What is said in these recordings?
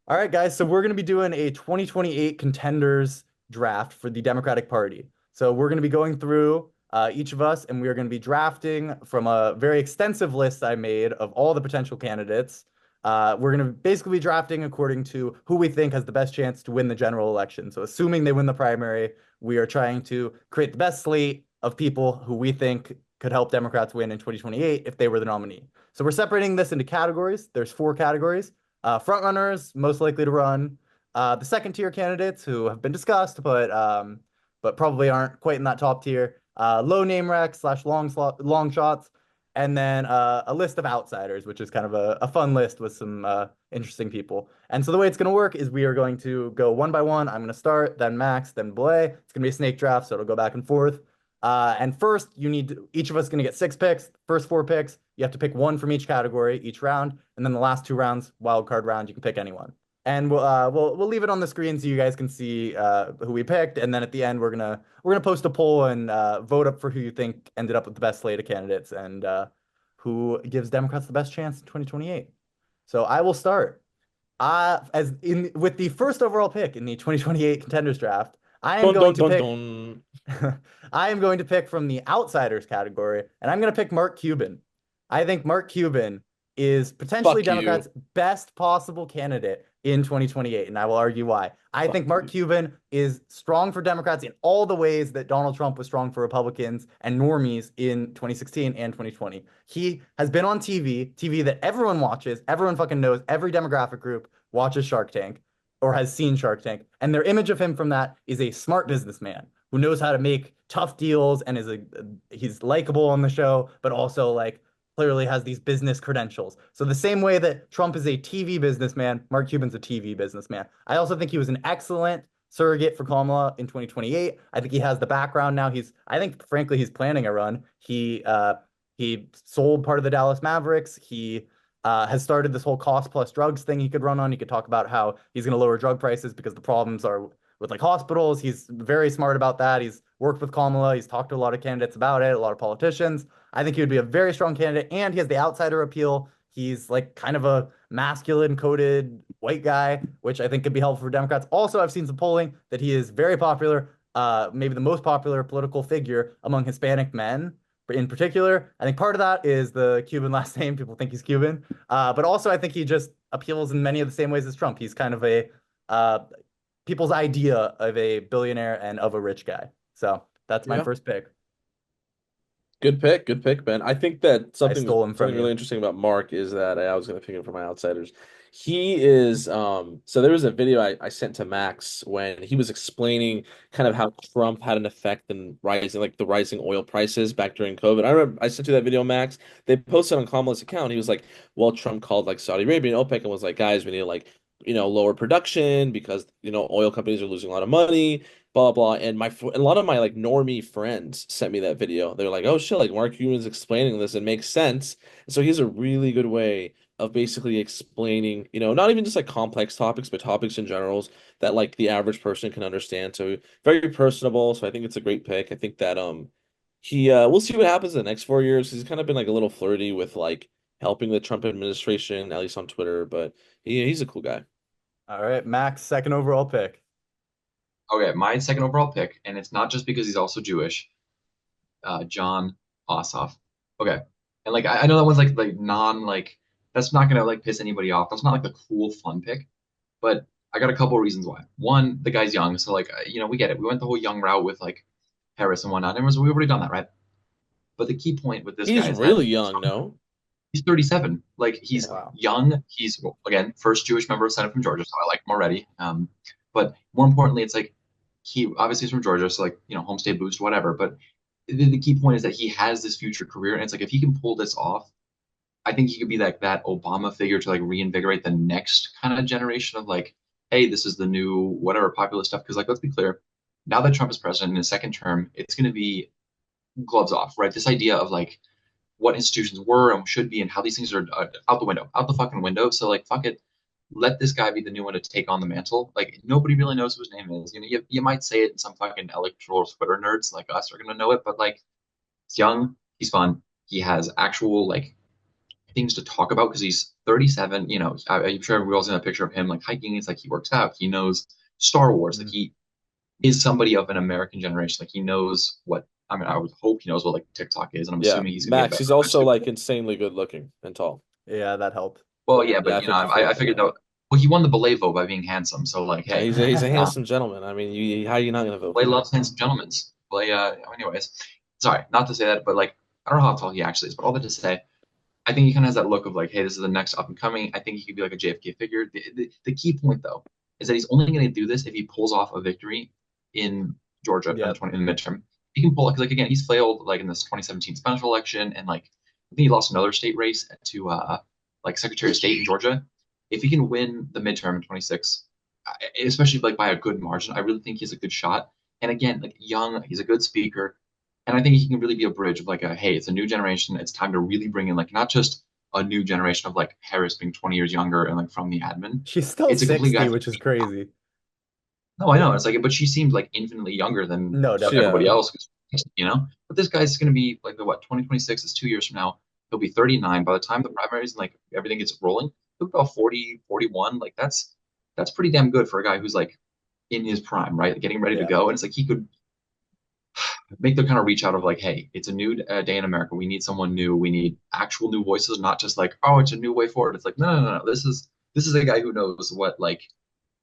All right, guys. So we're going to be doing a 2028 contenders draft for the Democratic Party. So we're going to be going through each of us, and we are going to be drafting from a very extensive list I made of all the potential candidates. We're going to basically be drafting according to who we think has the best chance to win the general election. So assuming they win the primary, we are trying to create the best slate of people who we think could help Democrats win in 2028 if they were the nominee. So we're separating this into categories. There's four categories. Front runners most likely to run. The second tier candidates who have been discussed, but probably aren't quite in that top tier. Low name recs slash long shots, and then a list of outsiders, which is kind of a fun list with some interesting people. And so the way it's going to work is we are going to go one by one. I'm going to start, then Max, then Beleh. It's going to be a snake draft, so it'll go back and forth. And first, each of us going to get 6 picks. First 4 picks, you have to pick one from each category each round, and then the last 2 rounds, wild card round, you can pick anyone. And we'll leave it on the screen so you guys can see who we picked. And then at the end, we're gonna post a poll and vote up for who you think ended up with the best slate of candidates and who gives Democrats the best chance in 2028. So I will start. As in with the first overall pick in the 2028 contenders draft, I am Dun going dun to dun pick dun. I am going to pick from the outsiders category, and I'm going to pick Mark Cuban. I think Mark Cuban is potentially Fuck Democrats' you. best possible candidate in 2028, and I will argue why. I Fuck think Mark you. Cuban is strong for Democrats in all the ways that Donald Trump was strong for Republicans and normies in 2016 and 2020. He has been on TV that everyone watches, everyone fucking knows, every demographic group watches Shark Tank or has seen Shark Tank, and their image of him from that is a smart businessman who knows how to make tough deals and he's likable on the show, but also like clearly has these business credentials. So the same way that Trump is a TV businessman, Mark Cuban's a TV businessman. I also think he was an excellent surrogate for Kamala in 2028. I think he has the background now. I think frankly he's planning a run. He sold part of the Dallas Mavericks. He has started this whole cost plus drugs thing he could run on. He could talk about how he's going to lower drug prices because the problems are with like hospitals. He's very smart about that. He's worked with Kamala. He's talked to a lot of candidates about it, a lot of politicians. I think he would be a very strong candidate, and he has the outsider appeal. He's like kind of a masculine coded white guy, which I think could be helpful for Democrats. Also, I've seen some polling that he is very popular, maybe the most popular political figure among Hispanic men in particular. I think part of that is the Cuban last name. People think he's Cuban. But also, I think he just appeals in many of the same ways as Trump. He's kind of a uh, people's idea of a billionaire and of a rich guy. So that's my Yeah. first pick. Good pick, Ben. I think that I stole him from something really you. interesting about Mark is that I was going to pick him for my outsiders. He is so there was a video I sent to Max when he was explaining kind of how Trump had an effect in rising like the rising oil prices back during COVID. I remember I sent you that video, Max. They posted on Kamala's account. He was like, well, Trump called like Saudi Arabia and OPEC and was like, guys, we need to like, lower production because, oil companies are losing a lot of money blah blah. And a lot of my like normie friends sent me that video. They're like, "Oh shit!" Like Mark Cuban's explaining this, it makes sense. So he has a really good way of basically explaining, not even just like complex topics, but topics in generals that like the average person can understand. So very personable. So I think it's a great pick. I think that he we'll see what happens in the next 4 years. He's kind of been like a little flirty with like helping the Trump administration, at least on Twitter, but he's a cool guy. All right, Max, second overall pick. Okay, my second overall pick, and it's not just because he's also Jewish, John Ossoff. Okay, and like I know that one's like non like that's not gonna like piss anybody off. That's not like the cool fun pick, but I got a couple of reasons why. One, the guy's young, so like we get it. We went the whole young route with like Harris and whatnot, and we've already done that, right? But the key point with this guy He's is that really young, no? he's 37. Like Yeah. he's Wow. young. He's well, again first Jewish member of Senate from Georgia, so I like him already. But more importantly, it's like he obviously is from Georgia, so like home state boost, whatever. But the key point is that he has this future career, and it's like if he can pull this off, I think he could be like that Obama figure to like reinvigorate the next kind of generation of like, hey, this is the new whatever populist stuff. Because like let's be clear, now that Trump is president in his second term, it's going to be gloves off, right? This idea of like what institutions were and should be and how these things are out the window, out the fucking window. So like, fuck it, let this guy be the new one to take on the mantle. Like nobody really knows who his name is. You might say it, and some fucking electoral Twitter nerds like us are gonna know it, but like, he's young, he's fun, he has actual like things to talk about because he's 37. I'm sure we all seen a picture of him like hiking. It's like he works out. He knows Star Wars. Like Mhm. he is somebody of an American generation. Like he knows what. I mean, I would hope he knows what like TikTok is, and I'm Yeah, assuming he's gonna get Max. better He's also eventually. like insanely good looking and tall. Yeah, that helped. Well, yeah, Yeah, but I think you I forgot figured that. out. Well, he won the Beleh vote by being handsome. So like, Yeah, hey, he's a uh, handsome gentleman. I mean, how are you not gonna vote Beleh for him? loves handsome gentlemen. Beleh, anyways, sorry, not to say that, but like, I don't know how tall he actually is, but all that to say, I think he kind of has that look of like, hey, this is the next up and coming. I think he could be like a JFK figure. The key point though is that he's only going to do this if he pulls off a victory in Georgia in Yep. in the midterm. He can pull like again, he's failed like in this 2017 special election, and like I think he lost another state race to like Secretary of State in Georgia. If he can win the midterm in 26, especially like by a good margin, I really think he has a good shot. And again, like young, he's a good speaker. And I think he can really be a bridge of like a, hey, it's a new generation. It's time to really bring in like not just a new generation of like Harris being 20 years younger and like from the admin. She's still It's a complete guy 60, from which is crazy. no, I know. It's like, but she seemed like infinitely younger than No, everybody definitely. Yeah, else, But this guy's going to be like, what, 2026 is 2 years from now. He'll be 39. By the time the primaries and like everything gets rolling, he'll be about 40, 41. Like that's pretty damn good for a guy who's like in his prime, right? Getting ready to Yeah. go. And it's like he could make the kind of reach out of like, hey, it's a new day in America. We need someone new. We need actual new voices, not just like, oh, it's a new way forward. It's like, no. This is a guy who knows what like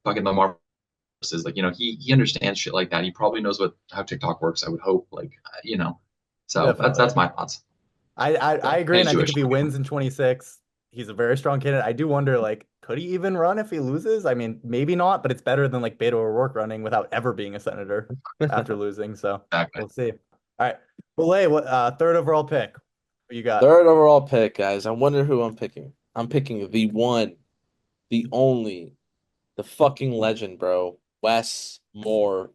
fucking the Marvel is like. He understands shit like that. He probably knows what how TikTok works. I would hope, So Definitely. that's my thoughts. I agree, And and he's I think Jewish. if he wins in 26, he's a very strong candidate. I do wonder, like, could he even run if he loses? I mean, maybe not, but it's better than like Beto O'Rourke running without ever being a senator after losing. So Exactly. we'll see. All right. Belay, what third overall pick? What you got? third overall pick, guys. I wonder who I'm picking. I'm picking the one, the only, the fucking legend, bro.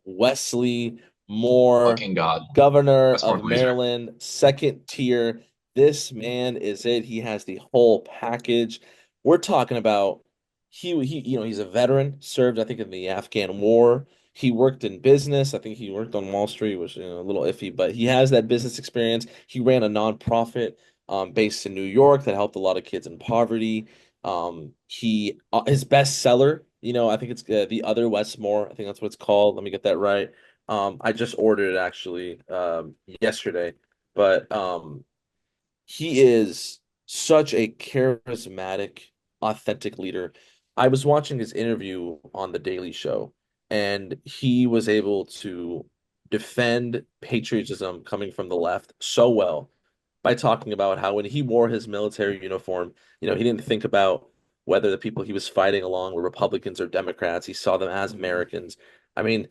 Wesley Moore, Fucking God. governor Westmore of Glazer. Maryland, second tier. This man is it. He has the whole package. We're talking about he's a veteran, served, I think, in the Afghan War. He worked in business. I think he worked on Wall Street, which a little iffy, but he has that business experience. He ran a nonprofit based in New York that helped a lot of kids in poverty. He his bestseller, I think it's the other Westmore. I think that's what it's called. Let me get that right. I just ordered it actually yesterday, but he is such a charismatic, authentic leader. I was watching his interview on The Daily Show, and he was able to defend patriotism coming from the left so well by talking about how when he wore his military uniform, he didn't think about whether the people he was fighting along were Republicans or Democrats. He saw them as Mhm. Americans. I mean,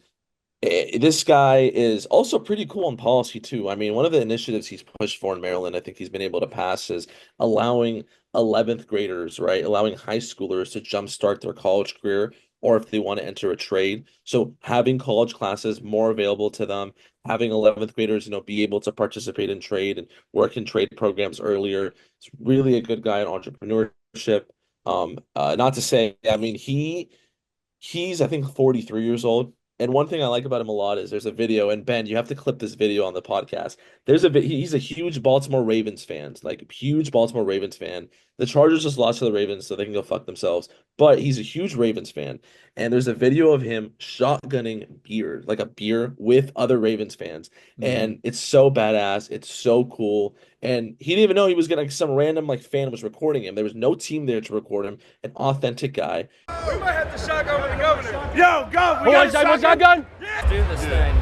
this guy is also pretty cool in policy too. I mean, one of the initiatives he's pushed for in Maryland, I think he's been able to pass is allowing 11th graders, right? Allowing high schoolers to jumpstart their college career or if they want to enter a trade. So having college classes more available to them, having 11th graders, be able to participate in trade and work in trade programs earlier. It's really a good guy in entrepreneurship. Not to say, I mean, he's I think 43 years old. And one thing I like about him a lot is there's a video, and Ben, you have to clip this video on the podcast. He's a huge Baltimore Ravens fan, like huge Baltimore Ravens fan. The Chargers just lost to the Ravens, so they can go fuck themselves. But he's a huge Ravens fan, and there's a video of him shotgunning beer, like a beer with other Ravens fans, Mhm. and it's so badass. It's so cool, and he didn't even know he was gonna. Some random like fan was recording him. There was no team there to record him. An authentic guy. We might have to shotgun with the governor. Yo, go! We got a shotgun? Yeah. Do this thing.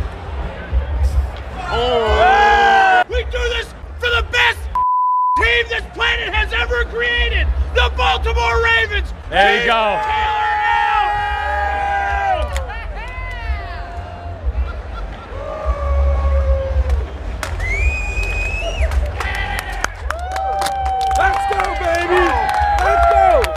Oh. We do this for the best team this planet has ever created, the Baltimore Ravens. There you go. Taylor out. Let's go, baby. Let's go.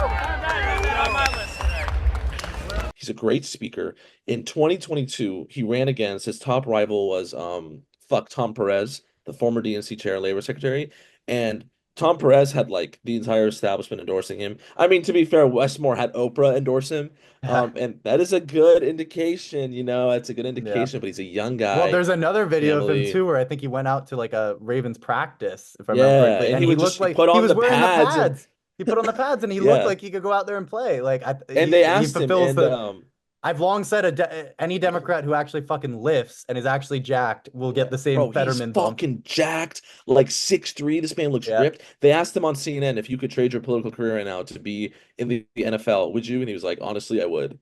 On my list today. He's a great speaker. In 2022, he ran against his top rival was Tom Perez, the former DNC chair, labor secretary, and Tom Perez had like the entire establishment endorsing him. I mean, to be fair, Westmore had Oprah endorse him. And that is a good indication, it's a good Yeah. indication, but he's a young Well, guy, there's another video of him family. too, where I think he went out to like a Ravens practice, if I remember Yeah, correctly, and and he he would looked just like put he on was the wearing the pads and pads. He put on the pads, and he looked yeah. like he could go out there and play. Like And they he asked him, fulfills and the. I've long said any Democrat who actually fucking lifts and is actually jacked will get yeah, the same bro, he's Fetterman bump. fucking jacked, like 6'3". This man looks Yeah, ripped. They asked him on CNN if you could trade your political career right now to be in the NFL, would you? And he was like, honestly, I would.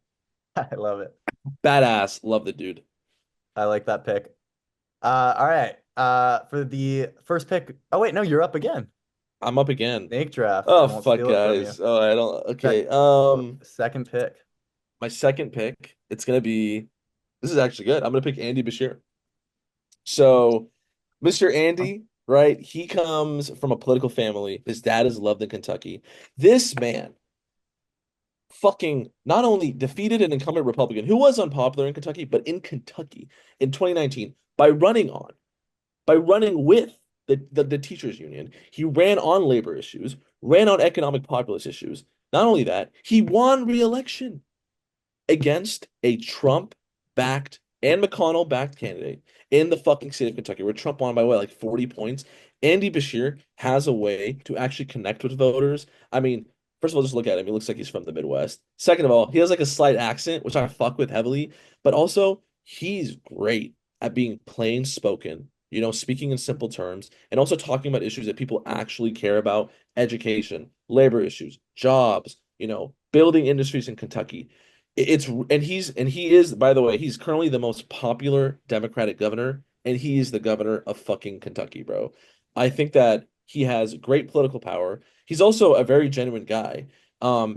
I love it. Badass, love the dude. I like that pick. All right. For the first pick. Oh wait, no, you're up again. I'm up again. Snake draft. I Oh won't fuck, steal it from you. guys. Oh, I don't. Sec Okay. second pick. My second pick, it's gonna be. This is actually good. I'm gonna pick Andy Bashir. So, Mr. Andy, right? He comes from a political family. His dad is loved in Kentucky. This man fucking not only defeated an incumbent Republican who was unpopular in Kentucky, but in Kentucky in 2019 by running with the teachers union. He ran on labor issues, ran on economic populist issues. Not only that, he won re-election against a Trump-backed and McConnell-backed candidate in the fucking state of Kentucky, where Trump won by what, like 40 points. Andy Bashir has a way to actually connect with voters. I mean, first of all, just look at him. He looks like he's from the Midwest. Second of all, he has like a slight accent, which I fuck with heavily, but also he's great at being plain spoken, speaking in simple terms, and also talking about issues that people actually care about, education, labor issues, jobs, building industries in Kentucky. It's and he is, by the way, he's currently the most popular Democratic governor, and he's the governor of fucking Kentucky, bro. I think that he has great political power. He's also a very genuine guy.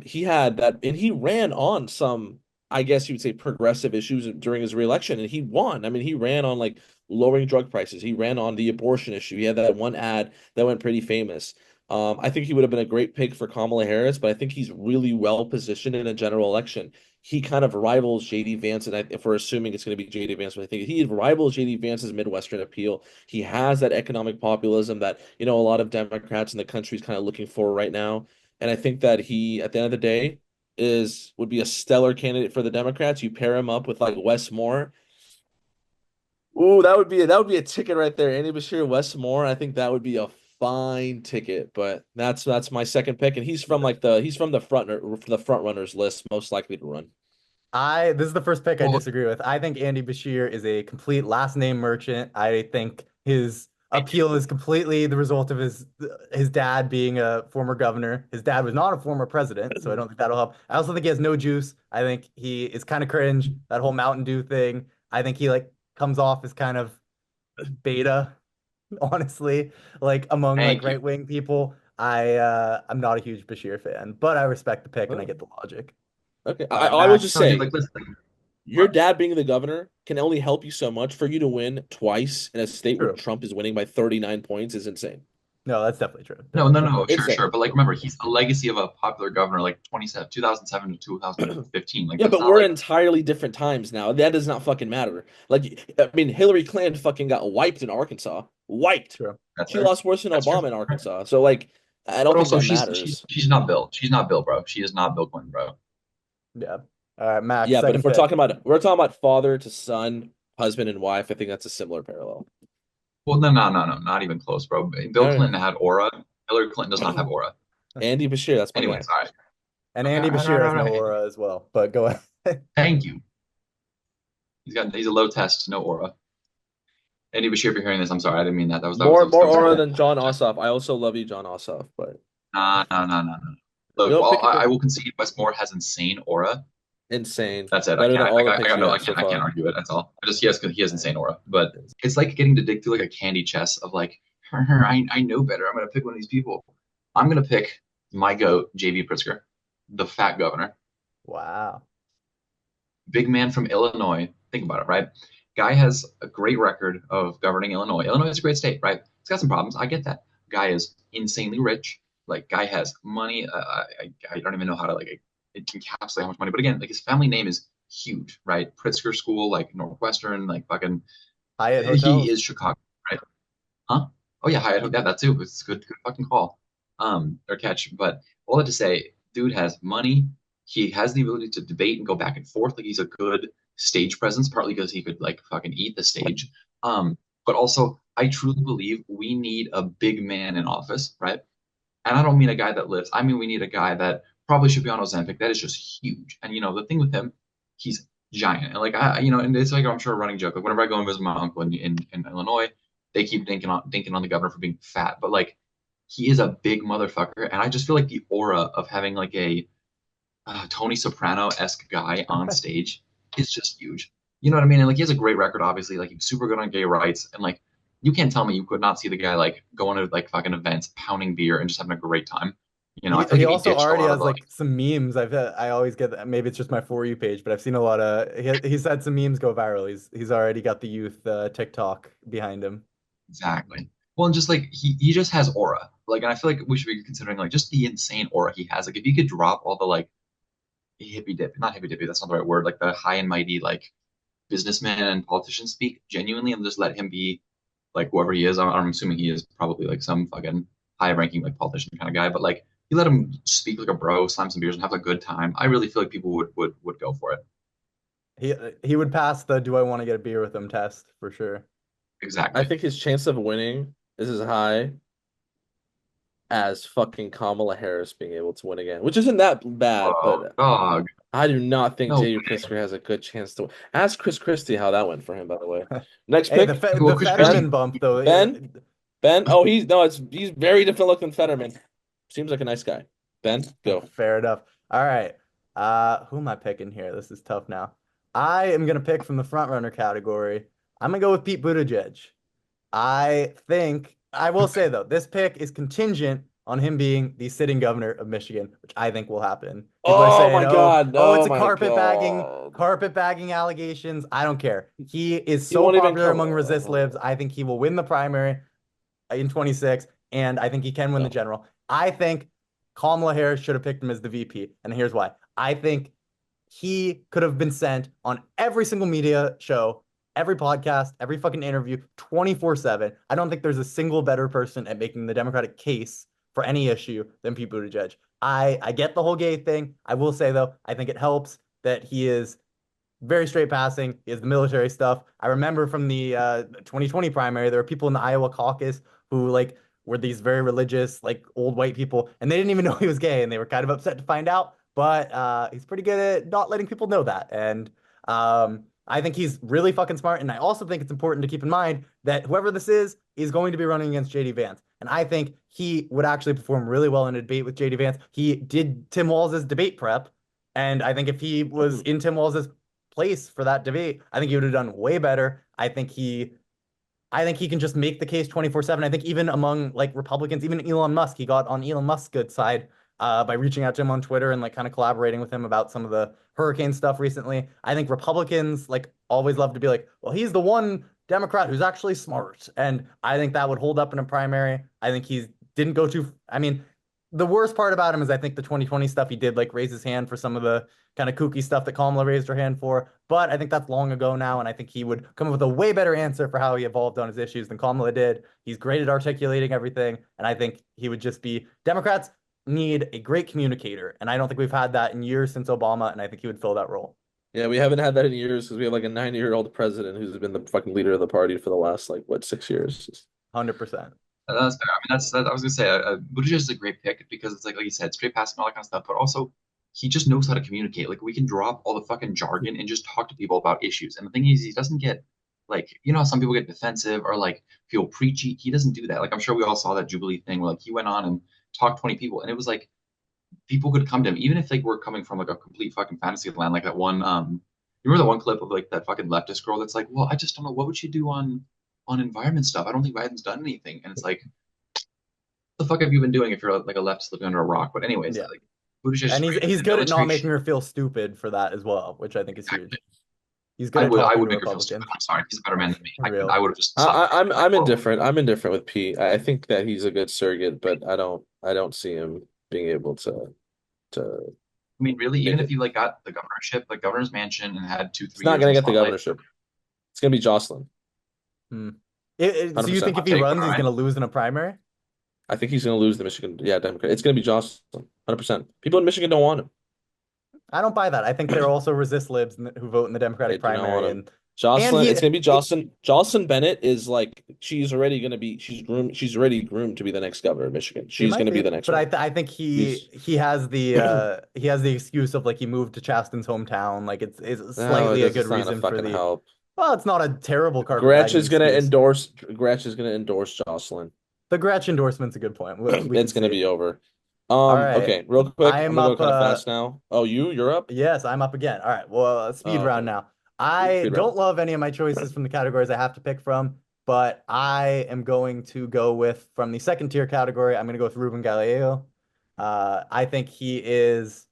He had that, and he ran on some, I guess you would say, progressive issues during his reelection, and he won. I mean, he ran on like lowering drug prices. He ran on the abortion issue. He had that one ad that went pretty famous. I think he would have been a great pick for Kamala Harris, but I think he's really well positioned in a general election. He kind of rivals JD Vance, and if we're assuming it's going to be JD Vance, but I think he rivals JD Vance's Midwestern appeal. He has that economic populism that a lot of Democrats in the country is kind of looking for right now. And I think that he, at the end of the day, would be a stellar candidate for the Democrats. You pair him up with like Wes Moore. Ooh, that would be a ticket right there. Andy Bashir, Wes Moore. I think that would be a fine ticket. But that's my second pick, and he's from the front runners list, most likely to run. This is the first pick I Well, disagree with. I think Andy Bashir is a complete last name merchant. I think his appeal is completely the result of his dad being a former governor. His dad was not a former president, so I don't think that'll help. I also think he has no juice. I think he is kind of cringe, that whole Mountain Dew thing. I think he like comes off as kind of beta, honestly, like among like thank you. right-wing people. I'm not a huge Bashir fan, but I respect the pick and I Oh, get the logic. okay. All right, I will just Max. No, dude, say, like listen, your dad being the governor can only help you so much. For you to win twice in a state where True. Trump is winning by 39 points is insane. No, that's definitely true. no, no, no, sure, Insane. sure. But like remember, he's the legacy of a popular governor like 2007 to 2015. Like Yeah, that's but not we're like entirely different times now. That does not fucking matter. Like, I mean, Hillary Clinton fucking got wiped in Arkansas. Wiped. True. that's She fair. lost worse than That's true. Obama in Arkansas. So, like, I But don't think also that she's she's matters. she's not Bill. She's not Bill, bro. She is not Bill Clinton, bro. Yeah. All right, Max, Yeah, but if second pick. we're talking about father to son, husband and wife, I think that's a similar parallel. Well, no, no, no, no, not even close, bro. All Bill right. Clinton had aura. Hillary Clinton does not have aura. Andy Bashir, that's my guy. Anyways, all right. And Okay, Andy all right, all Bashir right, has all no right. aura as well, but go ahead. Thank you. He's a low test, no aura. Andy Bashir, if you're hearing this, I'm sorry. I didn't mean that. More That was aura cool. than John Ossoff. I also love you, John Ossoff, but Nah, nah, nah, nah, nah. you Look, don't well, pick a I good will concede Westmore has insane aura. insane. That's it. Better than all the I picks got you no, have so I can't far. argue it. That's all. He has insane aura. But it's like getting to dig through like a candy chest of like, I know better. I'm gonna pick one of these people. I'm gonna pick my goat, JB Pritzker, the fat governor. Wow. Big man from Illinois. Think about it, right? Guy has a great record of governing Illinois. Illinois is a great state, right? It's got some problems. I get that. Guy is insanely rich. Like, guy has money. I don't even know how to like encapsulate how much money. But again, like his family name is huge, right? Pritzker School, like Northwestern, like fucking. Hyatt He hotels. is Chicago, right? Huh? Oh yeah, Hyatt. Yeah, that too. It's good, good fucking call. or catch. But all that to say, dude has money. He has the ability to debate and go back and forth. Like he's a good stage presence, partly because he could like fucking eat the stage. But also I truly believe we need a big man in office, right? And I don't mean a guy that lifts. I mean we need a guy that probably should be on Ozempic. That is just huge. And the thing with him, he's giant. And like and it's like I'm sure a running joke. Like whenever I go and visit my uncle in Illinois, they keep dinking on the governor for being fat. But like he is a big motherfucker, and I just feel like the aura of having like a Tony Soprano-esque guy on stage is just huge. You know what I mean? And like he has a great record, obviously. Like he's super good on gay rights, and like you can't tell me you could not see the guy like going to like fucking events, pounding beer, and just having a great time. I feel like He if he also ditched a already lot of has the like like some memes. I always get that. Maybe it's just my For You page, but I've seen a lot of he's had some memes go viral. He's already got the youth TikTok behind him. exactly. Well, and just like he just has aura. Like, and I feel like we should be considering like just the insane aura he has. Like, if he could drop all the like hippy dip, not hippy dippy, that's not the right word. Like the high and mighty like businessman and politician speak genuinely, and just let him be like whoever he is. I'm assuming he is probably like some fucking high-ranking like politician kind of guy, but like you let him speak like a bro, slam some beers, and have a good time. I really feel like people would go for it. He would pass the "Do I want to get a beer with him" test for sure. I Exactly. think his chance of winning is as high as fucking Kamala Harris being able to win again, which isn't that bad, Oh, but dog. I do not think No JD way. Pritzker has a good chance to win. Ask Chris Christie how that went for him, by the way. Next Hey, pick, Well, The Chris Christie. Fetterman bump though. Ben. Ben. Oh, he's very different looking Fetterman. Seems like a nice guy. Ben, go. Fair enough. All right. Who am I picking here? This is tough now. I am gonna pick from the front runner category. I'm gonna go with Pete Buttigieg. I think I will say though, this pick is contingent on him being the sitting governor of Michigan, which I think will happen. People are Oh saying, my "Oh, God. oh, it's Oh a my God. carpet bagging allegations." I don't care. He is He so won't even popular come. among resist libs. I think he will win the primary in 26, and I think he can win the No. general. I think Kamala Harris should have picked him as the VP, and here's why. I think he could have been sent on every single media show, every podcast, every fucking interview, 24/7. I don't think there's a single better person at making the Democratic case for any issue than Pete Buttigieg. I get the whole gay thing. I will say though, I think it helps that he is very straight passing. He has the military stuff. I remember from the 2020 primary, there were people in the Iowa caucus who like were these very religious, like old white people, and they didn't even know he was gay, and they were kind of upset to find out. But he's pretty good at not letting people know that. And I think he's really fucking smart. And I also think it's important to keep in mind that whoever this is going to be running against JD Vance. And I think he would actually perform really well in a debate with JD Vance. He did Tim Walz's debate prep. And I think if he was in Tim Walz's place for that debate, I think he would have done way better. I think he can just make the case 24/7. I think even among like Republicans, even Elon Musk, he got on Elon Musk's good side by reaching out to him on Twitter and like kind of collaborating with him about some of the hurricane stuff recently. I think Republicans like always love to be like, well, he's the one Democrat who's actually smart. And I think that would hold up in a primary. I think he didn't go too, I mean, the worst part about him is I think the 2020 stuff he did like raise his hand for some of the kind of kooky stuff that Kamala raised her hand for. But I think that's long ago now, and I think he would come up with a way better answer for how he evolved on his issues than Kamala did. He's great at articulating everything, and I think he would just be Democrats need a great communicator, and I don't think we've had that in years since Obama, and I think he would fill that role. Yeah, we haven't had that in years because we have like a 90-year-old president who's been the fucking leader of the party for the last like what 6 years. 100%. That's fair. I mean, I was gonna say, Buttigieg is a great pick because it's like you said, straight passing, all that kind of stuff. But also, he just knows how to communicate. Like we can drop all the fucking jargon and just talk to people about issues. And the thing is, he doesn't get like how some people get defensive or like feel preachy. He doesn't do that. Like I'm sure we all saw that Jubilee thing where like he went on and talked 20 people, and it was like people could come to him even if like we're coming from like a complete fucking fantasy land. Like that one, you remember the one clip of like that fucking leftist girl that's like, well, I just don't know what would she do on environment stuff. I don't think Biden's done anything, and it's like the fuck have you been doing if you're like a leftist living under a rock? But anyways, Yeah. like Buttigieg is And great. he's And good at not military, making her feel stupid for that as well, which I think is huge. He's good I at would I talking would to make her feel stupid. Republicans. I'm sorry, he's a better man than me. For I real. would have just stopped. Like, I'm oh, indifferent. I'm indifferent with Pete. I think that he's a good surrogate, but I don't see him being able to I mean, really, even make if it. he like got the governorship, like governor's mansion, and had two, He's three not years in gonna the get the spotlight, governorship. It's gonna be Jocelyn. Hmm. So you 100%. think hot if he take, but runs, all he's right. going to lose in a primary? I think he's going to lose the Michigan. Yeah, Democrat. It's going to be Jocelyn, 100%. People in Michigan don't want him. I don't buy that. I think there are also resist libs who vote in the They Democratic do not want primary, him. and Jocelyn, he, it's gonna be he Jocelyn. Jocelyn Bennett is like she's already gonna be she's already groomed to be the next governor of Michigan. He She's might gonna be be, the next but one. I think He's he has the excuse of like he moved to Chasten's hometown. Like it's no, slightly a good it's not gonna reason for fucking the. help. Well, it's not a terrible carpetbagging excuse. Gretch is gonna endorse Jocelyn. The Gretsch endorsement's a good point. We can It's gonna see. be over. All right, Okay, real quick, I'm I'm gonna go up. kind of fast now. Oh, you're up? Yes, I'm up again. All right, well, speed Oh, round okay. now. I Speed don't round. love any of my choices from the categories I have to pick from, but I am going to go with from the second tier category. I'm going to go with Ruben Gallego. I think he is.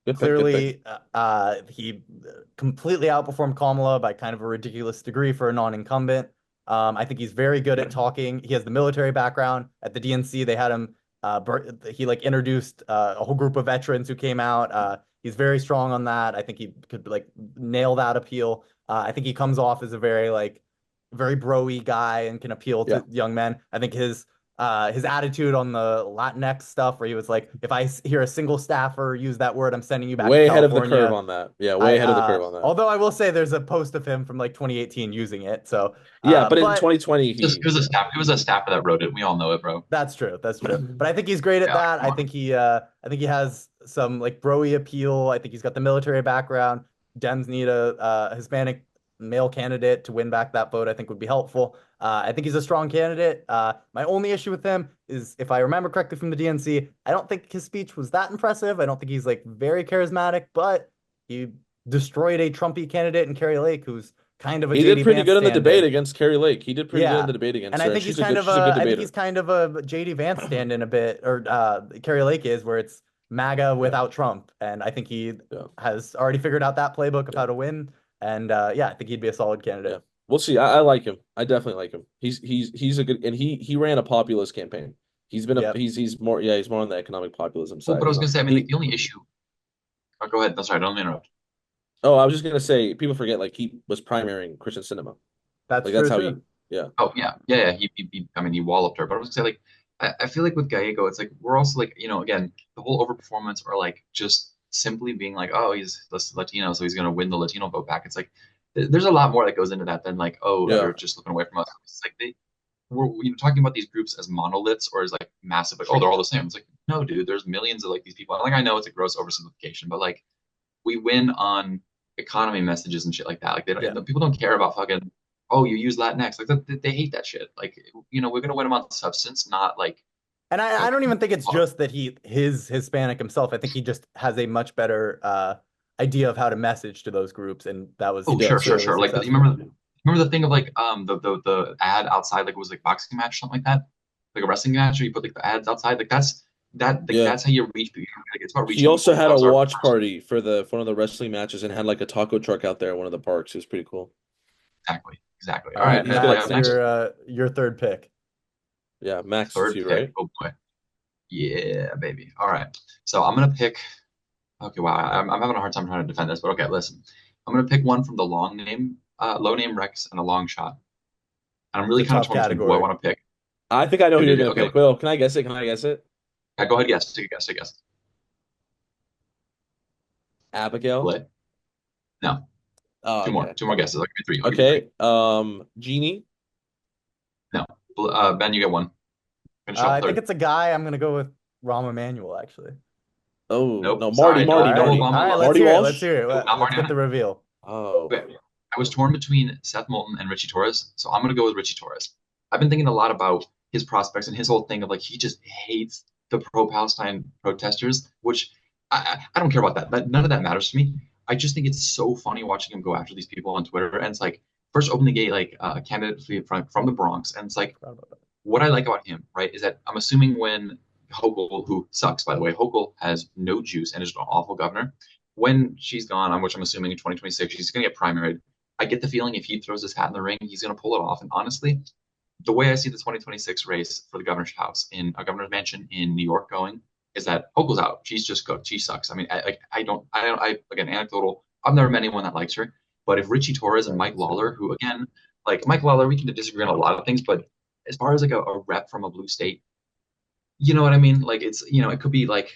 Good pick, good pick. Clearly, he completely outperformed Kamala by kind of a ridiculous degree for a non-incumbent. I think he's very good at talking. He has the military background. At the DNC, they had him. He like introduced a whole group of veterans who came out. He's very strong on that. I think he could like nail that appeal. I think he comes off as a very like very bro-y guy and can appeal Yeah, to young men. I think his attitude on the Latinx stuff, where he was like, if I hear a single staffer use that word, I'm sending you back to way ahead of the curve California. on that. Yeah, way ahead of the curve on that. Although I will say there's a post of him from like 2018 using it. So, Yeah, but in but 2020, It was a staff. It was a staffer that wrote it. We all know it, bro. that's true. That's true. But I think he's great at Yeah, like, that. come on. I think he has some like broy appeal. I think he's got the military background. Dems need a Hispanic male candidate to win back that vote. I think would be helpful. I think he's a strong candidate. My only issue with him is, if I remember correctly from the DNC, I don't think his speech was that impressive. I don't think he's like very charismatic, but he destroyed a Trumpy candidate in Kerry Lake, who's kind of a he did JD pretty Vance good in the debate stand-in. against Kerry Lake. He did pretty good in Yeah. the debate And against I her. think he's She's a good I think debater. he's kind of a JD Vance stand-in a bit, or Kerry Lake is, where it's MAGA Yeah, without Trump. And I think he yeah, has already figured out that playbook of yeah, how to win. And yeah, I think he'd be a solid yeah. candidate. We'll see. I like him. I definitely like him. He's a good, and he ran a populist campaign. Yep. He's more on the economic populism Well, side. but I was gonna say, I mean, like, He the only issue. Oh, go ahead. No, sorry, don't interrupt. Oh, I was just gonna say people forget like he was primarying Christian Cinema. That's Like that's true how he too. yeah. Oh yeah. I mean, he walloped her. But I was gonna say, like, I feel like with Gallego, it's like we're also like, again, the whole overperformance, or like just simply being like, oh, he's Latino, so he's gonna win the Latino vote back. It's like there's a lot more that goes into that than like, oh, Yeah. you're just looking away from us. It's like we're talking about these groups as monoliths or as like massive, like, oh, they're all the same. It's like, no, dude, there's millions of like these people. And, like, I know it's a gross oversimplification, but like we win on economy messages and shit like that. Like they Yeah. don't, people don't care about fucking, oh, you use Latinx. Like they hate that shit. Like, we're gonna win them on substance, not like And I like don't even think it's oh, just that he's Hispanic himself. I think he just has a much better idea of how to message to those groups, and that was He oh, sure, does. sure, clearly sure. Like, you successful. remember the thing of like the ad outside, like it was like boxing match, something like that, like a wrestling match, or you put like the ads outside, like Yeah. that's how you reach people. Like, it's about He reaching also people. had That a was our watch party for one of the wrestling matches and had like a taco truck out there in one of the parks. It was pretty cool. exactly. All All right, right, He's good at Max, singing. next your third pick. Yeah, Max, it's third you, pick. right? Oh boy, yeah, baby. All right, so I'm gonna pick. Okay, wow, I'm having a hard time trying to defend this, but okay, listen. I'm gonna pick one from the low name Rex, and a long shot. And I'm It's really a kind of tough torn between who I category. want to pick. I think I know who you're gonna Okay, pick. Will, can I guess it? Can I guess it? yeah, go ahead, guess. Take a guess. Take a guess. Abigail. Beleh? No, Oh, two more. okay. Two more guesses. I'll give you three. I'll give you three. Okay. Jeannie. No, Ben, you get one. Finish off I the think third. it's a guy. I'm gonna go with Rahm Emanuel, actually. Oh no, Nope. Marty, Sorry, All Marty, no right, Marty, all Obama right. love. Let's Marty hear it. Let's Walsh. hear Nope, it. not Let's Marty. get the reveal. Oh, Okay. I was torn between Seth Moulton and Richie Torres, so I'm gonna go with Richie Torres. I've been thinking a lot about his prospects and his whole thing of like he just hates the pro-Palestine protesters, which I don't care about that. None of that matters to me. I just think it's so funny watching him go after these people on Twitter, and it's like first openly gay like candidate from the Bronx, and it's like Forgot about that. what I like about him, right, is that I'm assuming when Hochul, who sucks by the way, Hochul has no juice and is an awful governor. When she's gone, on which I'm assuming in 2026, she's going to get primaried. I get the feeling if he throws his hat in the ring, he's going to pull it off. And honestly, the way I see the 2026 race for the governor's house in a governor's mansion in New York going is that Hochul's out. She's just cooked. She sucks. I mean, again, anecdotal. I've never met anyone that likes her. But if Richie Torres and Mike Lawler, who again, like Mike Lawler, we can disagree on a lot of things, but as far as like a rep from a blue state, you know what I mean? Like it's, it could be like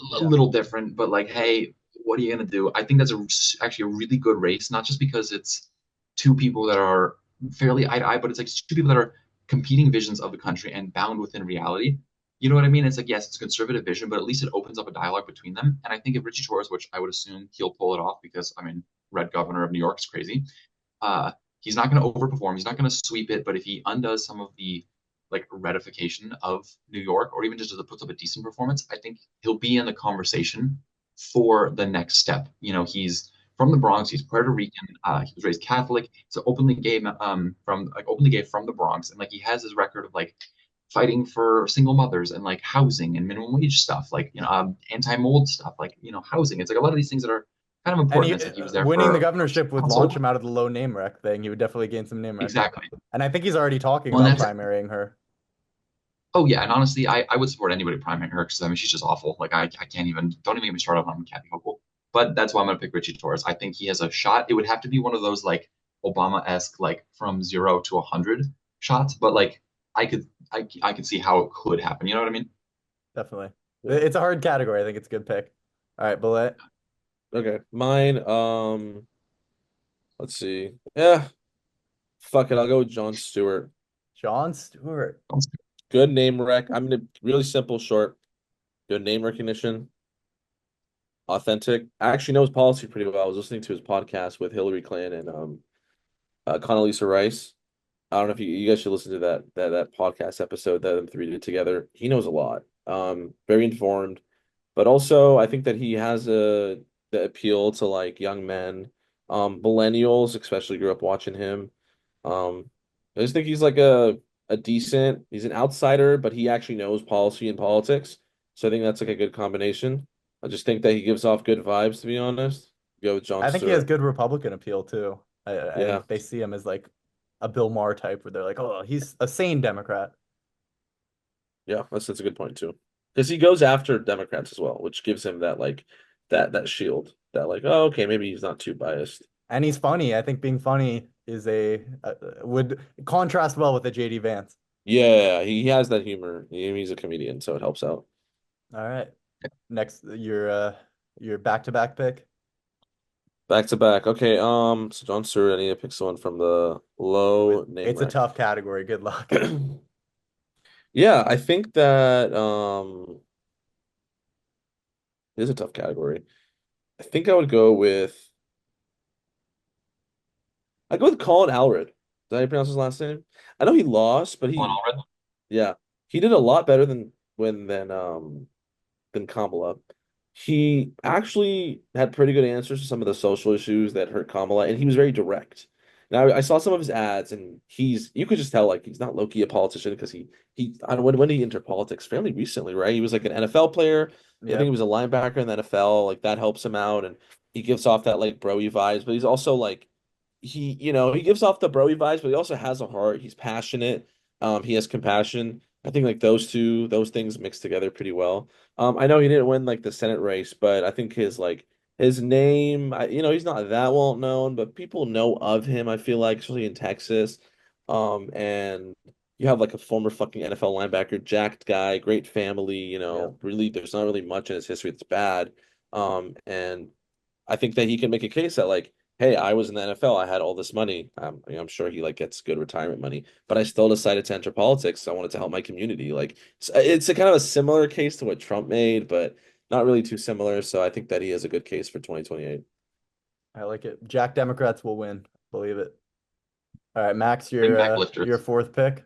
a Yeah. little different, but like, hey, what are you gonna do? I think that's actually a really good race, not just because it's two people that are fairly eye to eye, but it's like two people that are competing visions of the country and bound within reality. You know what I mean? It's like, yes, it's a conservative vision, but at least it opens up a dialogue between them. And I think if Richie Torres, which I would assume he'll pull it off because I mean, red governor of New York is crazy. Uh, he's not going to overperform. He's not going to sweep it, but if he undoes some of the like ratification of New York, or even just puts up a decent performance, I think he'll be in the conversation for the next step. He's from the Bronx. He's Puerto Rican. He was raised Catholic. He's openly gay from the Bronx, and like he has his record of like fighting for single mothers and like housing and minimum wage stuff, like anti-mold stuff, like housing. It's like a lot of these things that are kind of And important. It's like he was there winning the for governorship would launch council. him out of the low name rec thing. He would definitely gain some name rec. Exactly. And I think he's already talking Well, and about that's primarying her. Oh yeah, and honestly, I would support anybody priming her because I mean she's just awful. Like I can't even don't even get me started on Kathy Hochul. But that's why I'm gonna pick Richie Torres. I think he has a shot. It would have to be one of those like Obama-esque like from 0 to 100 shots, but like I could see how it could happen. You know what I mean? Definitely. Yeah. It's a hard category. I think it's a good pick. All right, Beleh. Okay. Mine, let's see. Yeah, fuck it. I'll go with John Stewart. Jon Stewart. Good name rec. I'm gonna really simple, short. Good name recognition. Authentic. I actually know his policy pretty well. I was listening to his podcast with Hillary Clinton and Condoleezza Rice. I don't know if you guys should listen to that podcast episode that them three did together. He knows a lot. Very informed, but also I think that he has the appeal to like young men, millennials especially grew up watching him. I just think he's like a decent. He's an outsider, but he actually knows policy and politics. So I think that's like a good combination. I just think that he gives off good vibes, to be honest. Go with Jon I think he has Stewart. good Republican appeal too. I Yeah, think they see him as like a Bill Maher type where they're like, oh, he's a sane Democrat. yeah, that's a good point too. Because he goes after Democrats as well, which gives him that like that shield that like, oh, okay, maybe he's not too biased. And he's funny. I think being funny is would contrast well with the JD Vance. Yeah, he has that humor. He's a comedian, so it helps out. All right. Next, your back-to-back pick. Back to back. Okay, so John Stewart, I need to pick someone from the low name It's a rack. tough category. Good luck. Yeah, I think that it is a tough category. I think I would I'd go with Colin Alred. Is that how you pronounce his last name? I know he lost, but Going all red. yeah, he did a lot better than Kamala. He actually had pretty good answers to some of the social issues that hurt Kamala, and he was very direct. Now I saw some of his ads, and you could just tell like he's not low-key a politician because he I don't know when he entered politics fairly recently, right? He was like an NFL player. I think he Yep. was a linebacker in the NFL. Like that helps him out, and he gives off that like broy vibes. But he's also like he gives off the broy vibes, but he also has a heart. He's passionate. He has compassion. I think like those things mix together pretty well. I know he didn't win like the Senate race, but I think his name, he's not that well known, but people know of him, I feel like, especially in Texas. And you have like a former fucking NFL linebacker, jacked guy, great family, Yep. really there's not really much in his history that's bad. And I think that he can make a case that like, hey, I was in the NFL, I had all this money. I'm sure he like gets good retirement money, but I still decided to enter politics. So I wanted to help my community. Like it's a kind of a similar case to what Trump made, but not really too similar. So I think that he has a good case for 2028. I like it. Jack Democrats will win. Believe it. All right, Max, Bring back your lifters. fourth pick.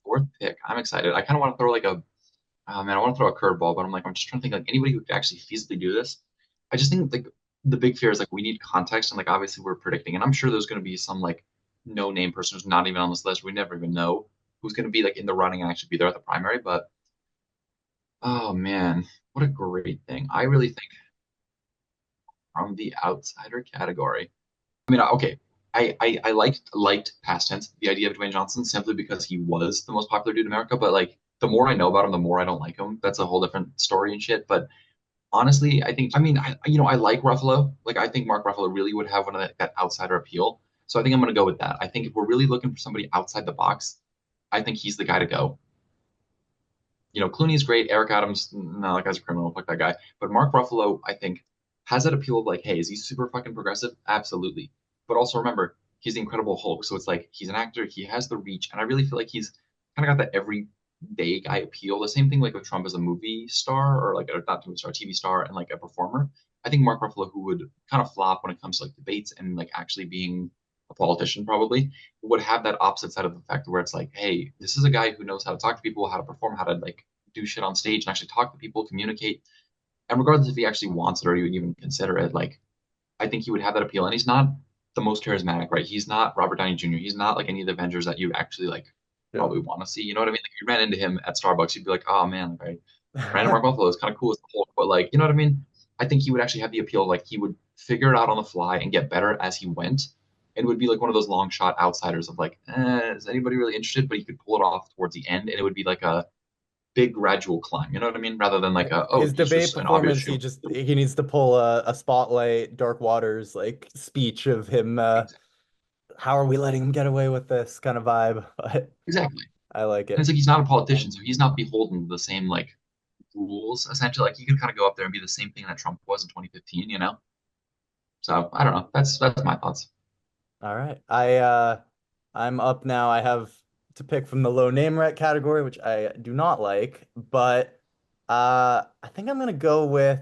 Fourth pick. I'm excited. I kind of want to throw like I want to throw a curveball, but I'm just trying to think like anybody who could actually feasibly do this. I just think like the big fear is like we need context and like obviously we're predicting, and I'm sure there's going to be some like no name person who's not even on this list. We never even know who's going to be like in the running and actually be there at the primary. But oh man, what a great thing! I really think from the outsider category. I mean, okay, I liked past tense the idea of Dwayne Johnson simply because he was the most popular dude in America. But like the more I know about him, the more I don't like him. That's a whole different story and shit. But honestly, I think I mean I like Ruffalo. Like I think Mark Ruffalo really would have one of that outsider appeal. So I think I'm gonna go with that. I think if we're really looking for somebody outside the box, I think he's the guy to go. Clooney's great. Eric Adams, no, that guy's a criminal. Fuck that guy. But Mark Ruffalo, I think, has that appeal of like, hey, is he super fucking progressive? Absolutely. But also remember, he's the Incredible Hulk, so it's like he's an actor. He has the reach, and I really feel like he's kind of got that everyday guy appeal. The same thing like with Trump as a movie star or like a not movie star, TV star, and like a performer. I think Mark Ruffalo, who would kind of flop when it comes to like debates and like actually being a politician, probably would have that opposite side of the fact where it's like, hey, this is a guy who knows how to talk to people, how to perform, how to like do shit on stage and actually talk to people, communicate. And regardless if he actually wants it or even consider it, like I think he would have that appeal. And he's not the most charismatic, right? He's not Robert Downey Jr. He's not like any of the Avengers that you actually like Yeah. probably want to see. You know what I mean? Like if you ran into him at Starbucks, you'd be like, oh man, right? Brandon Mark Buffalo is kind of cool as the Hulk, but like, you know what I mean? I think he would actually have the appeal, like he would figure it out on the fly and get better as he went. And would be like one of those long shot outsiders of like, is anybody really interested? But he could pull it off towards the end, and it would be like a big gradual climb. You know what I mean? Rather than like His he's debate just an obvious performance, shoe. he needs to pull a Spotlight, Dark Waters like speech of him. How are we letting him get away with this kind of vibe? But Exactly. I like And it's it. like he's not a politician, so he's not beholden to the same like rules. Essentially, like he could kind of go up there and be the same thing that Trump was in 2015. So I don't know. That's my thoughts. All right. I'm up now. I have to pick from the low name rec category, which I do not like, but I think I'm gonna go with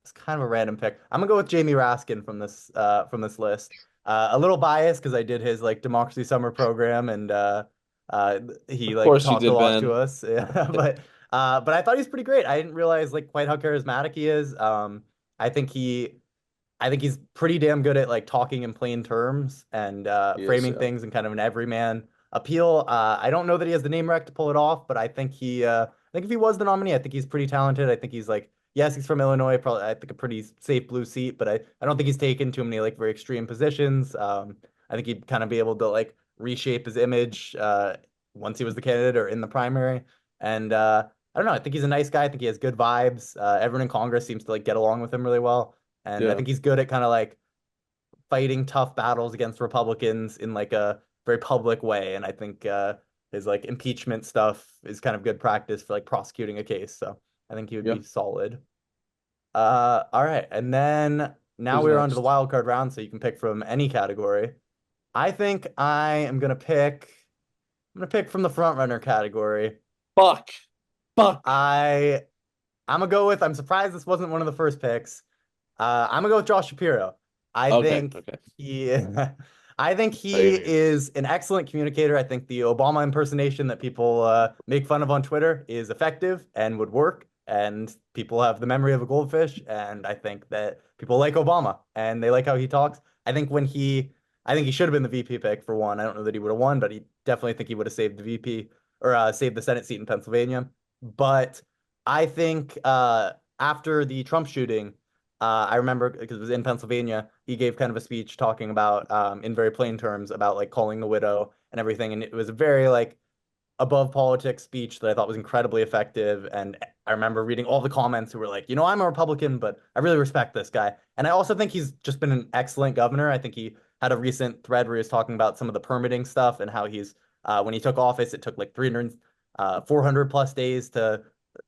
it's kind of a random pick. I'm gonna go with Jamie Raskin from this list. A little biased because I did his like Democracy Summer program and uh he Of like course you talked a did, lot to Ben. us. Yeah, but I thought he's pretty great. I didn't realize like quite how charismatic he is. I think he I think he's pretty damn good at like talking in plain terms and He is, framing yeah. things in kind of an everyman appeal. I don't know that he has the name rec to pull it off, but I think if he was the nominee, I think he's pretty talented. I think he's like, yes, he's from Illinois, probably I think a pretty safe blue seat, but I don't think he's taken too many like very extreme positions. I think he'd kind of be able to like reshape his image once he was the candidate or in the primary. And I don't know. I think he's a nice guy. I think he has good vibes. Everyone in Congress seems to like get along with him really well. And I Yeah. think he's good at kind of like fighting tough battles against Republicans in like a very public way. And I think his like impeachment stuff is kind of good practice for like prosecuting a case. So I think he would Yeah. be solid. All right. And then now Who's we're on to the next? wild card round, so you can pick from any category. I think I'm gonna pick from the front runner category. Fuck. Fuck. I I'm gonna go with I'm surprised this wasn't one of the first picks. I'm gonna go with Josh Shapiro. I Okay, think okay. he, I think he Same here. is an excellent communicator. I think the Obama impersonation that people make fun of on Twitter is effective and would work. And people have the memory of a goldfish. And I think that people like Obama and they like how he talks. I think I think he should have been the VP pick for one. I don't know that he would have won, but he definitely think he would have saved the VP or saved the Senate seat in Pennsylvania. But I think after the Trump shooting. I remember because it was in Pennsylvania, he gave kind of a speech talking about, in very plain terms, about like calling the widow and everything. And it was a very like above politics speech that I thought was incredibly effective. And I remember reading all the comments who were like, I'm a Republican, but I really respect this guy. And I also think he's just been an excellent governor. I think he had a recent thread where he was talking about some of the permitting stuff and how when he took office, it took like 300, 400 plus days to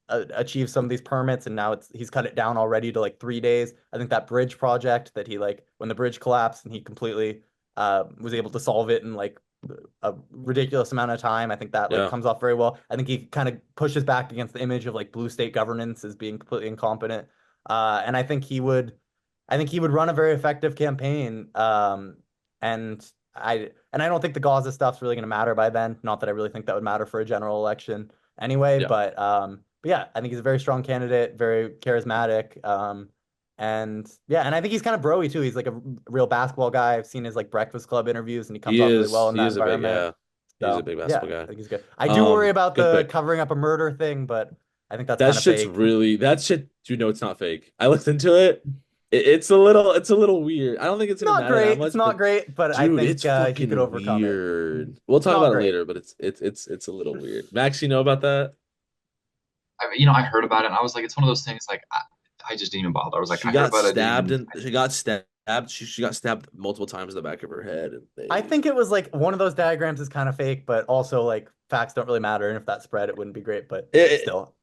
achieve some of these permits, and now he's cut it down already to like 3 days. I think that bridge project that he like when the bridge collapsed and he completely was able to solve it in like a ridiculous amount of time. I think that like Yeah. comes off very well. I think he kind of pushes back against the image of like blue state governance as being completely incompetent. And I think he would run a very effective campaign. And I don't think the Gaza stuff's really going to matter by then. Not that I really think that would matter for a general election anyway, Yeah. but yeah, I think he's a very strong candidate, very charismatic. And yeah, and I think he's kind of broy too. He's like a real basketball guy. I've seen his like Breakfast Club interviews, and he comes He off really is well in he that is a big environment. yeah. He's a So big yeah, basketball I guy. think he's good. I do worry about Good the pick. covering up a murder thing, but I think that's That kind of shit's fake. really that shit, it's not fake. I looked into it. It's a little weird. I don't think it's gonna Not matter that great. It's much, not but great, but I dude, think it's he could fucking overcome it. weird. We'll talk Not about it great. later, but it's a little weird. Max, you know about that? I heard about it and I was like, it's one of those things like I just didn't even bother. I was like, I heard about it. I didn't even. She got stabbed She got stabbed multiple times in the back of her head. And I think it was like one of those diagrams is kind of fake, but also like facts don't really matter. And if that spread, it wouldn't be great, but still.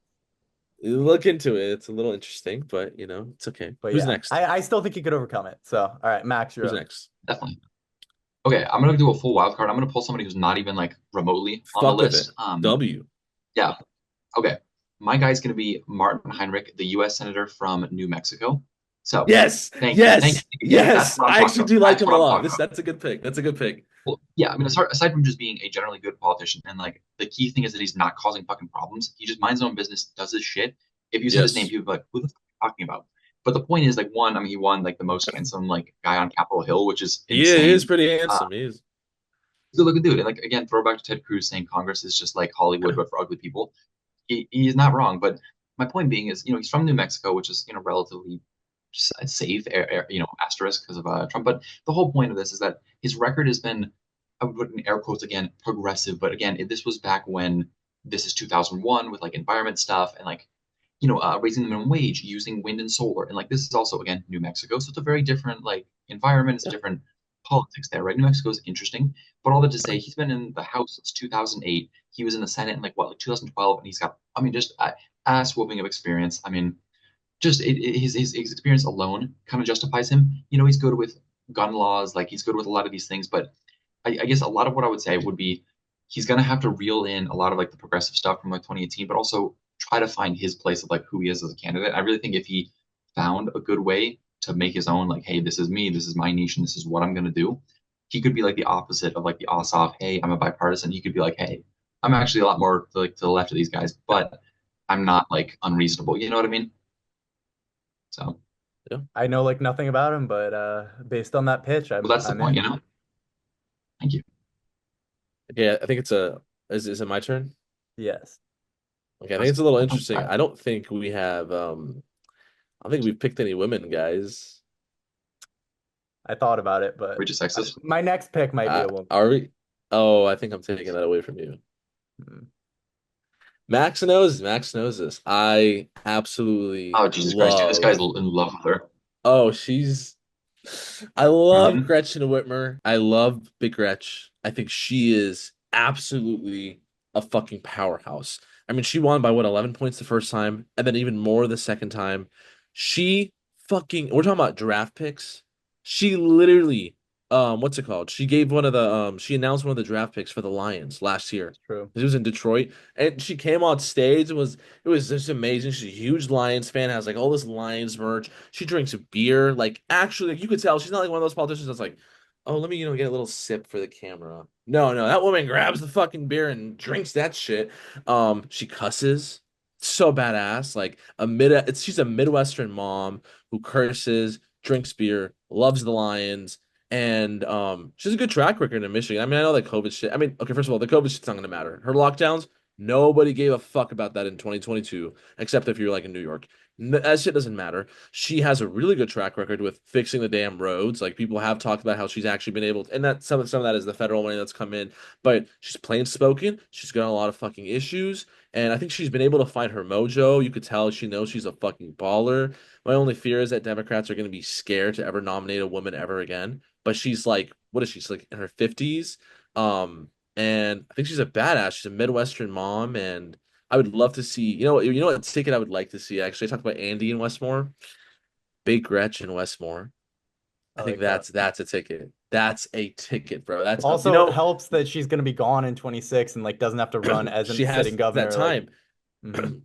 Look into it. It's a little interesting, but it's okay. But Who's yeah, next? I still think he could overcome it. So, all right, Max, you're Who's up. next? Definitely. Okay, I'm gonna do a full wild card. I'm gonna pull somebody who's not even like remotely on the Fuck with list. it. W. Yeah. Okay. My guy's gonna be Martin Heinrich, the U.S. Senator from New Mexico. So Yes, thank you. yes, Yeah, yes. that's what I'm I talking actually about. do like That's him what a I'm lot. talking about. That's a good pick. That's a good pick. Well, yeah, I mean, aside from just being a generally good politician, and like the key thing is that he's not causing fucking problems. He just minds his own business, does his shit. If you said his name, Yes. people would be like, "Who the fuck are you talking about?" But the point is, like, one, I mean, he won like the most handsome like guy on Capitol Hill, which is He is insane. pretty handsome. He is. He's a good looking dude, and like again, throwback to Ted Cruz saying Congress is just like Hollywood but for ugly people. He's not wrong, but my point being is, he's from New Mexico, which is relatively safe, asterisk because of Trump. But the whole point of this is that his record has been, I would put in air quotes again, progressive. But again, this was back when this is 2001 with like environment stuff and like, raising the minimum wage, using wind and solar. And like, this is also, again, New Mexico. So it's a very different like environment. It's a different politics there, right? New Mexico is interesting. But all that to say, he's been in the House since 2008. He was in the Senate in like 2012. And he's got, I mean, just ass whooping of experience. I mean, just his experience alone kind of justifies him. He's good with gun laws, like he's good with a lot of these things. But I guess a lot of what I would say would be he's gonna have to reel in a lot of like the progressive stuff from like 2018, but also try to find his place of like who he is as a candidate. I really think if he found a good way to make his own, like, hey, this is me, this is my niche, and this is what I'm gonna do, he could be like the opposite of like the Ossoff, hey, I'm a bipartisan. He could be like, hey, I'm actually a lot more like to the left of these guys, but I'm not like unreasonable. You know what I mean? So Yeah. I know like nothing about him, but based on that pitch, well, that's the I'm point, in. Thank you. Yeah, I think it's is it my turn? Yes. Okay, I think it's a little interesting. I don't think we have I don't think we've picked any women, guys. I thought about it, but We're just sexist. my next pick might be a woman. Are we? Oh, I think I'm taking that away from you. Hmm. Max knows this. I absolutely Oh, Jesus Christ, dude, this guy's in love with her. Oh, I love Mhm. Gretchen Whitmer. I love Big Gretch. I think she is absolutely a fucking powerhouse. I mean, she won by what, 11 points the first time, and then even more the second time. She we're talking about draft picks. She literally, what's it called? She gave she announced one of the draft picks for the Lions last year. True. It was in Detroit, and she came on stage. It was just amazing. She's a huge Lions fan, has like all this Lions merch. She drinks beer. Like actually, like, you could tell she's not like one of those politicians that's like, oh, let me, get a little sip for the camera. No, no, that woman grabs the fucking beer and drinks that shit. She cusses. So badass. Like she's a Midwestern mom who curses, drinks beer, loves the Lions. And she has a good track record in Michigan. I mean, I know that COVID shit. I mean, okay, first of all, the COVID shit's not gonna matter. Her lockdowns, nobody gave a fuck about that in 2022, except if you're like in New York. That shit doesn't matter. She has a really good track record with fixing the damn roads. Like people have talked about how she's actually been able to, and that some of that is the federal money that's come in. But she's plain spoken. She's got a lot of fucking issues, and I think she's been able to find her mojo. You could tell she knows she's a fucking baller. My only fear is that Democrats are going to be scared to ever nominate a woman ever again. But she's like, what is she? She's like in her 50s. And I think she's a badass. She's a Midwestern mom, and I would love to see, what ticket I would like to see, actually. I talked about Andy in Westmore. Big Gretch in Westmore. I think like that's a ticket. That's a ticket, bro. That's also it helps that she's going to be gone in 26 and like doesn't have to run as a she has sitting governor. that time.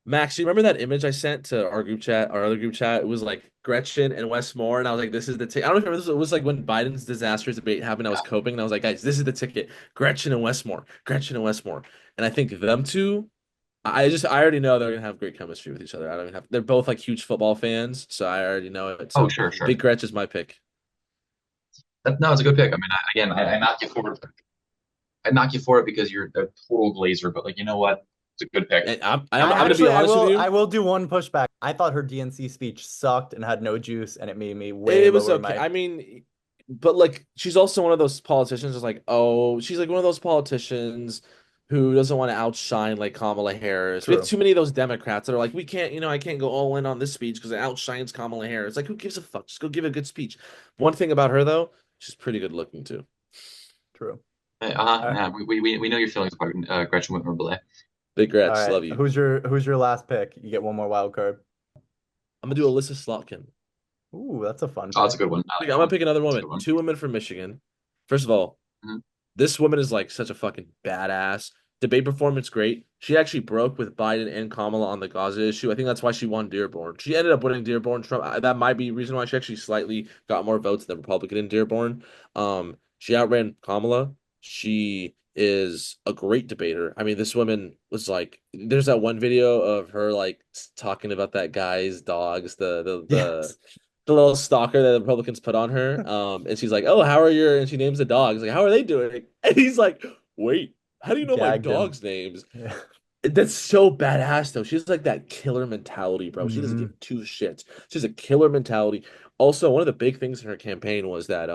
Max, you remember that image I sent to our group chat, our other group chat? It was like Gretchen and Westmore, and I was like, "This is the ticket." I don't remember this. It was like when Biden's disastrous debate happened. I was coping, and I was like, "Guys, this is the ticket: Gretchen and Westmore, Gretchen and Westmore." And I think them two, I already know they're gonna have great chemistry with each other. I don't even have. They're both like huge football fans, so I already know it. So Sure. Big Gretch is my pick. No, it's a good pick. I mean, I knock you for it. I knock you for it because you're a total glazer, but like, you know what? It's a good pick. And I'm gonna be honest with you. I will do one pushback. I thought her DNC speech sucked and had no juice, and it made me way It was lower okay. my. I mean, but like she's also one of those politicians. Is like, oh, she's like one of those politicians who doesn't want to outshine like Kamala Harris. We have True. too many of those Democrats that are like, we can't, I can't go all in on this speech because it outshines Kamala Harris. Like, who gives a fuck? Just go give a good speech. One thing about her though, she's pretty good looking too. True. Uh-huh. All right. Yeah, we know your feelings about Gretchen Whitmer Beleh. Big All grats, right. love you. Who's your last pick? You get one more wild card. I'm gonna do Alyssa Slotkin. Ooh, that's a fun Oh, that's a pick. good one. I I'm like that gonna one. pick another That's a woman. good one. Two women from Michigan. First of all, Mhm. this woman is like such a fucking badass. Debate performance, great. She actually broke with Biden and Kamala on the Gaza issue. I think that's why she won Dearborn. She ended up winning Dearborn. Trump, that might be the reason why she actually slightly got more votes than Republican in Dearborn. She outran Kamala. She is a great debater. I mean, this woman was like, there's that one video of her like talking about that guy's dogs, Yes. the little stalker that the Republicans put on her. And she's like, "Oh, how are your?" And she names the dogs. Like, "How are they doing?" And he's like, "Wait, how do you know my Gagged him. dogs' names?" Yeah. That's so badass, though. She's like that killer mentality, bro. She doesn't Hmm. give two shits. She's a killer mentality. Also, one of the big things in her campaign was that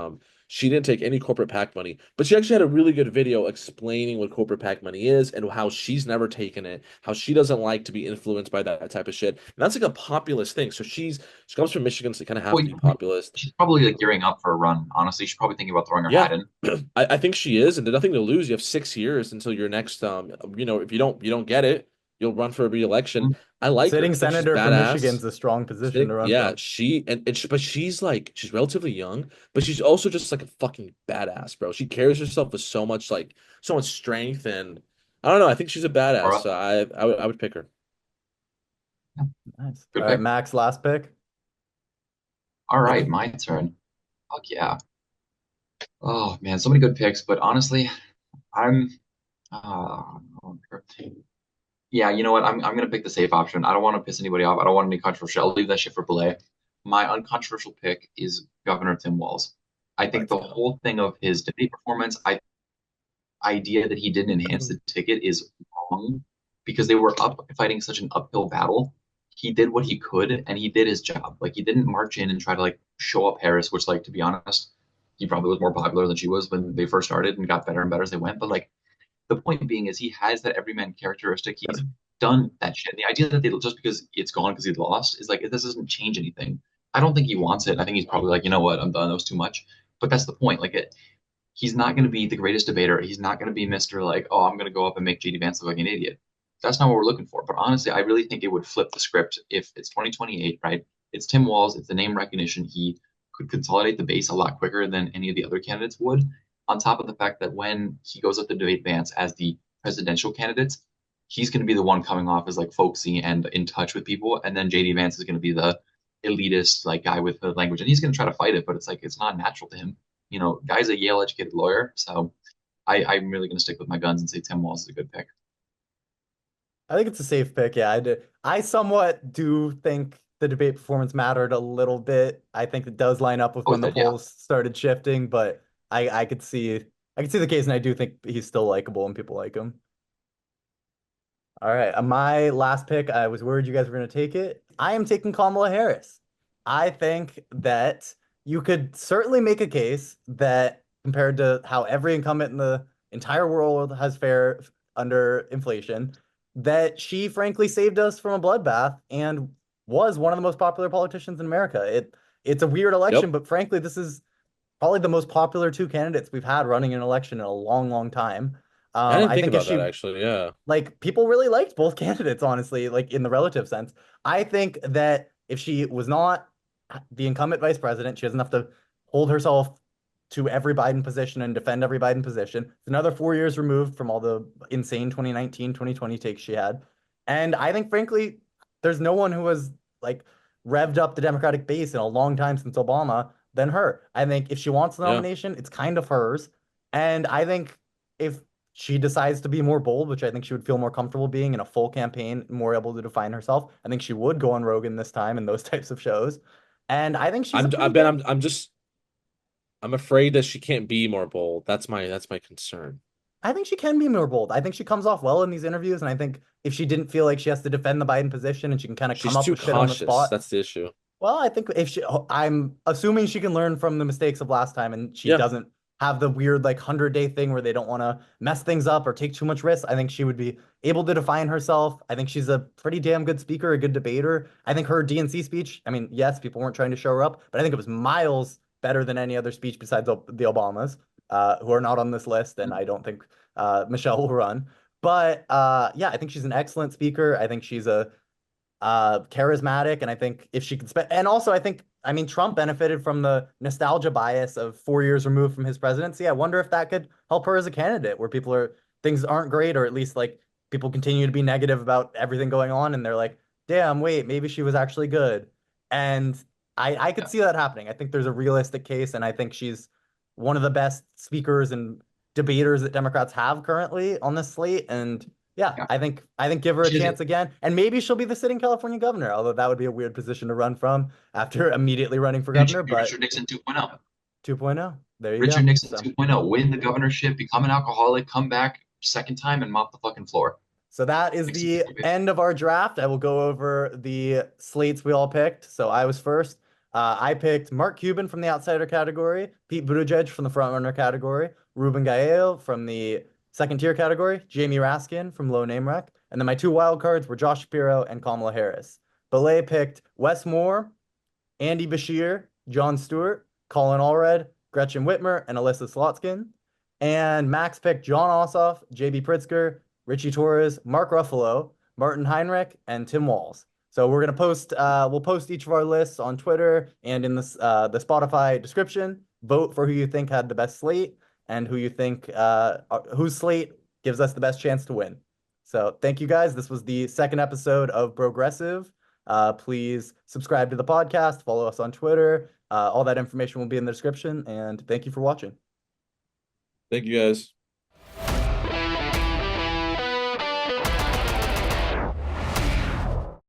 she didn't take any corporate PAC money, but she actually had a really good video explaining what corporate PAC money is and how she's never taken it, how she doesn't like to be influenced by that type of shit. And that's like a populist thing. So she comes from Michigan, so you kind of have Well, to be populist. she's probably like gearing up for a run. Honestly, she's probably thinking about throwing her hat Yeah, in. I think she is, and there's nothing to lose. You have 6 years until your next if you don't get it, you'll run for a re-election. Mhm. I like her. Sitting I think she's senator from badass. Michigan's a strong position to run Yeah, from. but she's relatively young, but she's also just like a fucking badass, bro. She carries herself with so much strength, and I don't know. I think she's a badass. Laura, So I would pick her. yeah, Nice. good All right, pick. Max, last pick. All right, my turn. Fuck yeah. Oh man, so many good picks, but honestly, I'm uh, yeah, you know what? I'm gonna pick the safe option. I don't want to piss anybody off. I don't want any controversial. I'll leave that shit for Belay. My uncontroversial pick is Governor Tim Walz. I think Let's the go. whole thing of his debate performance, idea that he didn't enhance the ticket is wrong because they were up fighting such an uphill battle. He did what he could and he did his job. Like he didn't march in and try to like show up Harris, which like to be honest, he probably was more popular than she was when they first started and got better and better as they went. But like the point being is he has that everyman characteristic. He's done that shit. The idea that they just because it's gone because he lost is like this doesn't change anything. I don't think he wants it. I think he's probably like, you know what, I'm done. That was too much. But that's the point. He's not going to be the greatest debater. He's not going to be Mr. like, oh, I'm going to go up and make JD Vance look like an idiot. That's not what we're looking for. But honestly, I really think it would flip the script if it's 2028, right? It's Tim Walz. It's the name recognition. He could consolidate the base a lot quicker than any of the other candidates would. On top of the fact that when he goes up to debate Vance as the presidential candidate, he's going to be the one coming off as like folksy and in touch with people. And then JD Vance is going to be the elitist like guy with the language. And he's going to try to fight it, but it's like it's not natural to him. Guy's a Yale educated lawyer, so I'm really going to stick with my guns and say Tim Walz is a good pick. I think it's a safe pick. Yeah, I somewhat do think the debate performance mattered a little bit. I think it does line up with Oh, when the yeah. polls started shifting, but I could see the case, and I do think he's still likable and people like him. All right, my last pick, I was worried you guys were going to take it. I am taking Kamala Harris. I think that you could certainly make a case that compared to how every incumbent in the entire world has fared under inflation, that she frankly saved us from a bloodbath and was one of the most popular politicians in America. It's a weird election, Yep. but frankly, this is probably the most popular two candidates we've had running an election in a long, long time. I didn't I think think if about that she actually. Yeah. like people really liked both candidates, honestly, like in the relative sense. I think that if she was not the incumbent vice president, she doesn't have to hold herself to every Biden position and defend every Biden position. It's another 4 years removed from all the insane 2019, 2020 takes she had. And I think, frankly, there's no one who has like revved up the Democratic base in a long time since Obama than her. I think if she wants the Yeah. nomination, it's kind of hers. And I think if she decides to be more bold, which I think she would feel more comfortable being in a full campaign, more able to define herself. I think she would go on Rogan this time in those types of shows. And I think she's a I pretty bet good. I'm afraid that she can't be more bold. That's my concern. I think she can be more bold. I think she comes off well in these interviews. And I think if she didn't feel like she has to defend the Biden position and she can kind of come She's up too with shit on the cautious. spot. That's the issue. Well, I think if she, I'm assuming she can learn from the mistakes of last time and she Yeah. doesn't have the weird like 100-day thing where they don't want to mess things up or take too much risk. I think she would be able to define herself. I think she's a pretty damn good speaker, a good debater. I think her DNC speech, I mean, yes, people weren't trying to show her up, but I think it was miles better than any other speech besides the Obamas, who are not on this list, and I don't think Michelle will run. But yeah, I think she's an excellent speaker. I think she's a charismatic, and I think if she could spend, and also I mean, Trump benefited from the nostalgia bias of 4 years removed from his presidency. I wonder if that could help her as a candidate, where things aren't great, or at least like people continue to be negative about everything going on, and they're like, damn, wait, maybe she was actually good. And I could see that happening. I think there's a realistic case, and I think she's one of the best speakers and debaters that Democrats have currently on this slate. And yeah, Yeah. I think give her a chance again, and maybe she'll be the sitting California governor. Although that would be a weird position to run from after immediately running for governor. But Richard Nixon 2.0. 2.0, there you Richard go. Nixon So 2.0. Win the governorship, become an alcoholic, come back second time and mop the fucking floor. that is the end of our draft. I will go over the slates we all picked. So I was first. I picked Mark Cuban from the outsider category, Pete Buttigieg from the frontrunner category, Ruben Gallego from the second tier category, Jamie Raskin from low name rec, and then my two wild cards were Josh Shapiro and Kamala Harris. Beleh picked Wes Moore, Andy Bashir, Jon Stewart, Colin Allred, Gretchen Whitmer, and Alyssa Slotskin. And Max picked John Ossoff, JB Pritzker, Richie Torres, Mark Ruffalo, Martin Heinrich, and Tim Walz. So we're gonna we'll post each of our lists on Twitter and in the Spotify description. Vote for who you think had the best slate and who you think whose slate gives us the best chance to win. So thank you guys. This was the second episode of Brogressive. Please subscribe to the podcast, follow us on Twitter. All that information will be in the description. And thank you for watching. Thank you guys.